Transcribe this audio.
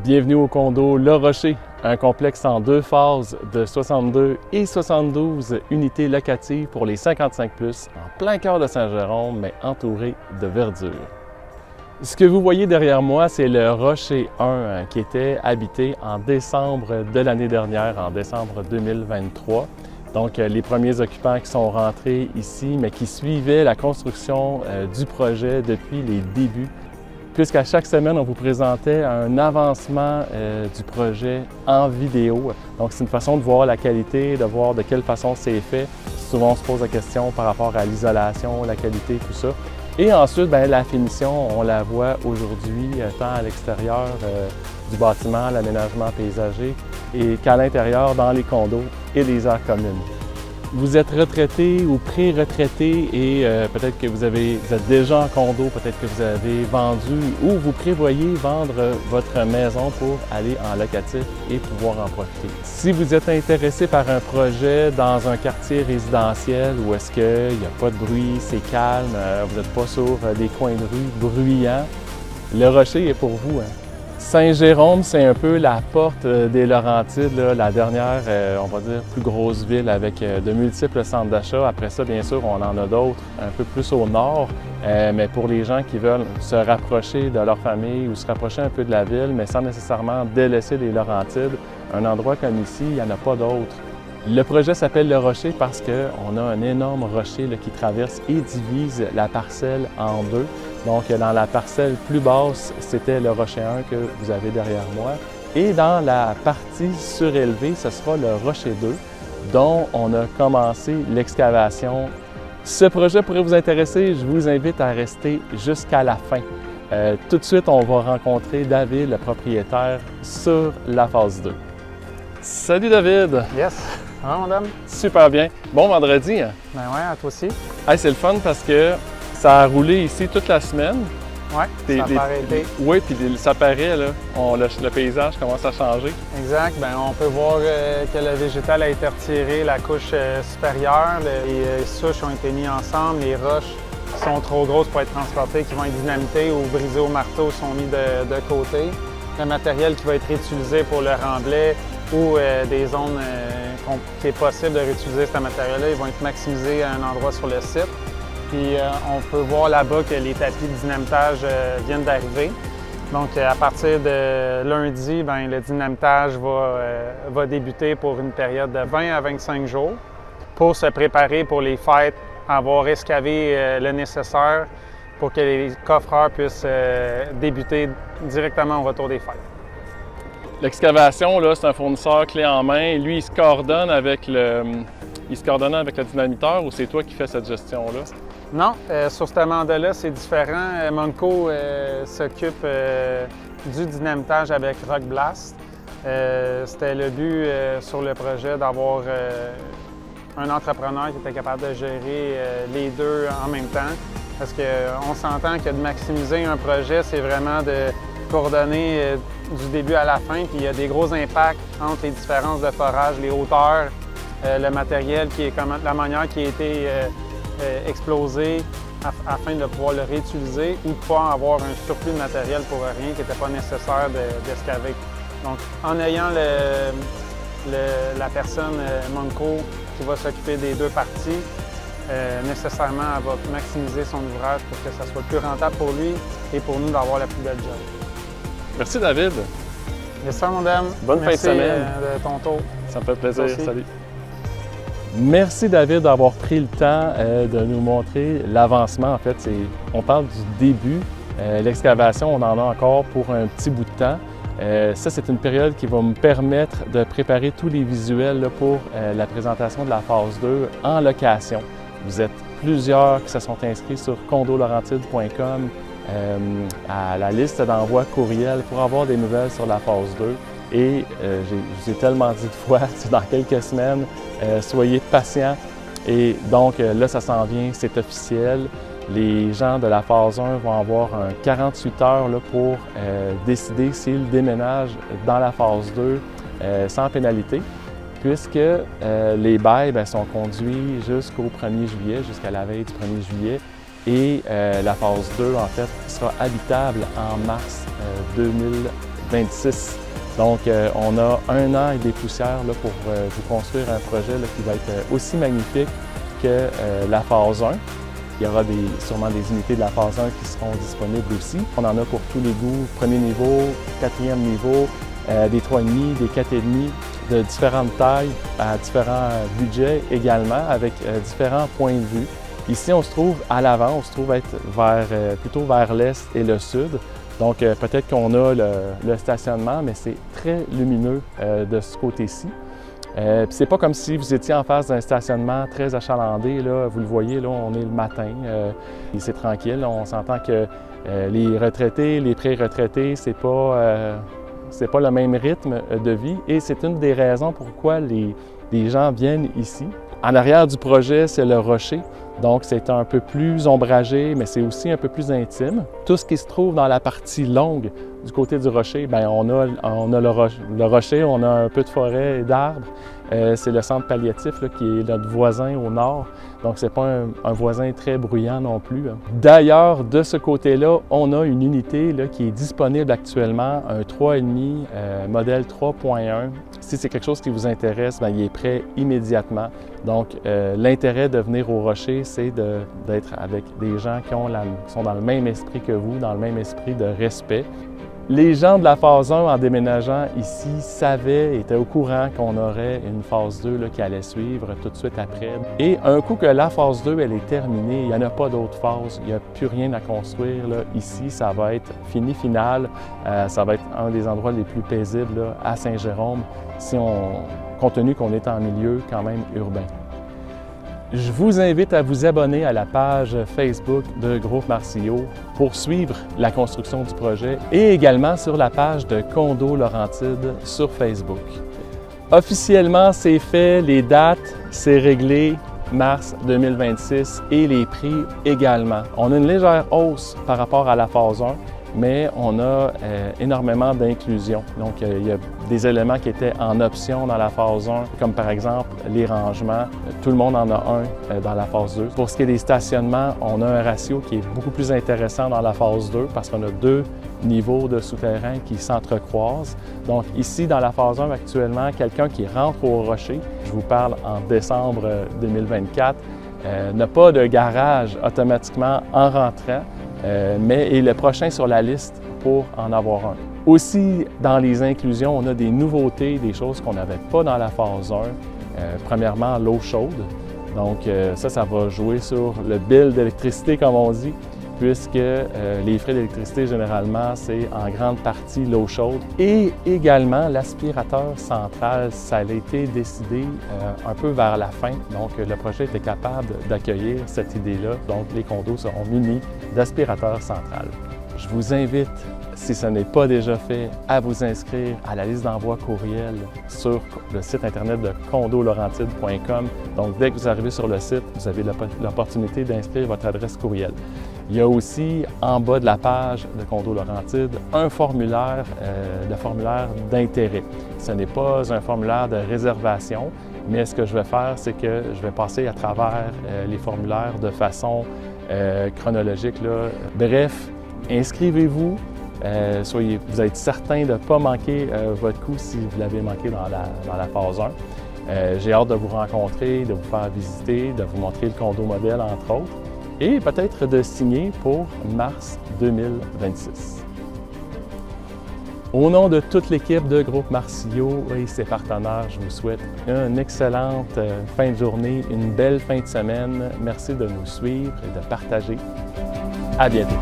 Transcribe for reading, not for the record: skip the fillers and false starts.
Bienvenue au condo Le Rocher, un complexe en deux phases de 62 et 72 unités locatives pour les 55+, en plein cœur de Saint-Jérôme, mais entouré de verdure. Ce que vous voyez derrière moi, c'est le Rocher 1 qui était habité en décembre de l'année dernière, en décembre 2023. Donc, les premiers occupants qui sont rentrés ici, mais qui suivaient la construction du projet depuis les débuts, puisqu'à chaque semaine, on vous présentait un avancement du projet en vidéo. Donc, c'est une façon de voir la qualité, de voir de quelle façon c'est fait. Souvent, on se pose la question par rapport à l'isolation, la qualité, tout ça. Et ensuite, bien, la finition, on la voit aujourd'hui, tant à l'extérieur du bâtiment, l'aménagement paysager, et qu'à l'intérieur, dans les condos et les aires communes. Vous êtes retraité ou pré-retraité et peut-être que vous êtes déjà en condo, peut-être que vous avez vendu ou vous prévoyez vendre votre maison pour aller en locatif et pouvoir en profiter. Si vous êtes intéressé par un projet dans un quartier résidentiel où est-ce qu'il n'y a pas de bruit, c'est calme, vous n'êtes pas sur des coins de rue bruyants, Le Rocher est pour vous. Saint-Jérôme, c'est un peu la porte des Laurentides, là, la dernière, on va dire, plus grosse ville avec de multiples centres d'achat. Après ça, bien sûr, on en a d'autres un peu plus au nord, mais pour les gens qui veulent se rapprocher de leur famille ou se rapprocher un peu de la ville, mais sans nécessairement délaisser les Laurentides, un endroit comme ici, il n'y en a pas d'autre. Le projet s'appelle Le Rocher parce qu'on a un énorme rocher là, qui traverse et divise la parcelle en deux. Donc, dans la parcelle plus basse, c'était le Rocher 1 que vous avez derrière moi. Et dans la partie surélevée, ce sera le Rocher 2, dont on a commencé l'excavation. Ce projet pourrait vous intéresser, je vous invite à rester jusqu'à la fin. Tout de suite, on va rencontrer David, le propriétaire, sur la phase 2. Salut David! Yes! Ça va, madame? Super bien. Bon vendredi. Hein? Ben ouais, à toi aussi. Hey, c'est le fun parce que ça a roulé ici toute la semaine. Ouais, ça a arrêté. Oui, puis ça paraît, là. Le paysage commence à changer. Exact. Ben on peut voir que le végétal a été retiré, la couche supérieure, les souches ont été mises ensemble, les roches qui sont trop grosses pour être transportées, qui vont être dynamitées ou brisées au marteau sont mis de côté. Le matériel qui va être réutilisé pour le remblai ou des zones qui est possible de réutiliser ce matériel-là, ils vont être maximisés à un endroit sur le site. Puis on peut voir là-bas que les tapis de dynamitage viennent d'arriver. Donc à partir de lundi, bien, le dynamitage va débuter pour une période de 20 à 25 jours pour se préparer pour les fêtes, avoir escavé le nécessaire pour que les coffreurs puissent débuter directement au retour des fêtes. L'excavation, là, c'est un fournisseur clé en main. Lui, il se coordonne avec le dynamiteur ou c'est toi qui fais cette gestion-là? Non, sur ce mandat-là, c'est différent. Monco s'occupe du dynamitage avec Rock Blast. C'était le but sur le projet d'avoir un entrepreneur qui était capable de gérer les deux en même temps. Parce qu'on s'entend que de maximiser un projet, c'est vraiment de coordonner du début à la fin. Puis il y a des gros impacts entre les différences de forage, les hauteurs, le matériel, la manière qui a été explosé afin de pouvoir le réutiliser ou de pouvoir avoir un surplus de matériel pour rien qui n'était pas nécessaire d'escaver. Donc, en ayant la personne Monco qui va s'occuper des deux parties, nécessairement, elle va maximiser son ouvrage pour que ça soit le plus rentable pour lui et pour nous d'avoir la plus belle job. Merci David. Yes, sir, madame. Bonne fin de semaine. De ton tour. Ça me fait plaisir. Salut. Merci David d'avoir pris le temps de nous montrer l'avancement. En fait, on parle du début. L'excavation, on en a encore pour un petit bout de temps. Ça, c'est une période qui va me permettre de préparer tous les visuels là, pour la présentation de la phase 2 en location. Vous êtes plusieurs qui se sont inscrits sur condolaurentide.com à la liste d'envoi courriel pour avoir des nouvelles sur la phase 2. Et je vous ai tellement dit de fois, c'est dans quelques semaines, soyez patients. Et donc là, ça s'en vient, c'est officiel. Les gens de la phase 1 vont avoir un 48 heures là, pour décider s'ils déménagent dans la phase 2 sans pénalité, puisque les bails sont conduits jusqu'au 1er juillet, jusqu'à la veille du 1er juillet. Et la phase 2, en fait, sera habitable en mars 2023. 2026. Donc, on a 1 an et des poussières là, pour vous construire un projet là, qui va être aussi magnifique que la phase 1. Il y aura sûrement des unités de la phase 1 qui seront disponibles aussi. On en a pour tous les goûts, premier niveau, quatrième niveau, des 3,5, des 4,5, de différentes tailles, à différents budgets également, avec différents points de vue. Ici, on se trouve à l'avant, on se trouve être plutôt vers l'est et le sud. Donc, peut-être qu'on a le stationnement, mais c'est très lumineux de ce côté-ci. C'est pas comme si vous étiez en face d'un stationnement très achalandé. Là, vous le voyez, là, on est le matin, et c'est tranquille. On s'entend que les retraités, les pré-retraités, c'est pas le même rythme de vie et c'est une des raisons pourquoi les gens viennent ici. En arrière du projet, c'est le rocher. Donc, c'est un peu plus ombragé, mais c'est aussi un peu plus intime. Tout ce qui se trouve dans la partie longue du côté du rocher, bien, on a le rocher, on a un peu de forêt et d'arbres. C'est le centre palliatif là, qui est notre voisin au nord. Donc, ce n'est pas un voisin très bruyant non plus. D'ailleurs, de ce côté-là, on a une unité là, qui est disponible actuellement, un 3,5 modèle 3.1. Si c'est quelque chose qui vous intéresse, bien, il est prêt immédiatement. Donc, l'intérêt de venir au rocher, c'est d'être avec des gens qui sont dans le même esprit que vous, dans le même esprit de respect. Les gens de la phase 1 en déménageant ici savaient, étaient au courant qu'on aurait une phase 2 là, qui allait suivre tout de suite après. Et un coup que la phase 2 elle est terminée, il n'y en a pas d'autre phase, il n'y a plus rien à construire. Là. Ici, ça va être fini final. Ça va être un des endroits les plus paisibles là, à Saint-Jérôme, compte tenu qu'on est en milieu quand même urbain. Je vous invite à vous abonner à la page Facebook de Groupe Marcillo pour suivre la construction du projet et également sur la page de Condo Laurentides sur Facebook. Officiellement, c'est fait, les dates, c'est réglé, mars 2026 et les prix également. On a une légère hausse par rapport à la phase 1, mais on a énormément d'inclusion. Donc, il y a des éléments qui étaient en option dans la phase 1, comme par exemple les rangements. Tout le monde en a un dans la phase 2. Pour ce qui est des stationnements, on a un ratio qui est beaucoup plus intéressant dans la phase 2 parce qu'on a 2 niveaux de souterrain qui s'entrecroisent. Donc ici, dans la phase 1 actuellement, quelqu'un qui rentre au rocher, je vous parle en décembre 2024, n'a pas de garage automatiquement en rentrant, mais est le prochain sur la liste pour en avoir un. Aussi, dans les inclusions, on a des nouveautés, des choses qu'on n'avait pas dans la phase 1. Premièrement, l'eau chaude. Donc ça va jouer sur le bill d'électricité, comme on dit, puisque les frais d'électricité, généralement, c'est en grande partie l'eau chaude. Et également, l'aspirateur central, ça a été décidé un peu vers la fin. Donc, le projet était capable d'accueillir cette idée-là. Donc, les condos seront munis d'aspirateur central. Je vous invite, si ce n'est pas déjà fait, à vous inscrire à la liste d'envoi courriel sur le site internet de condolaurentide.com. Donc, dès que vous arrivez sur le site, vous avez l'opportunité d'inscrire votre adresse courriel. Il y a aussi, en bas de la page de Condo Laurentide, un formulaire, le formulaire d'intérêt. Ce n'est pas un formulaire de réservation, mais ce que je vais faire, c'est que je vais passer à travers les formulaires de façon chronologique, là. Bref, inscrivez-vous. Vous êtes certain de ne pas manquer votre coup si vous l'avez manqué dans la phase 1. J'ai hâte de vous rencontrer, de vous faire visiter, de vous montrer le condo modèle, entre autres, et peut-être de signer pour mars 2026. Au nom de toute l'équipe de Groupe Marcillo et ses partenaires, je vous souhaite une excellente fin de journée, une belle fin de semaine. Merci de nous suivre et de partager. À bientôt.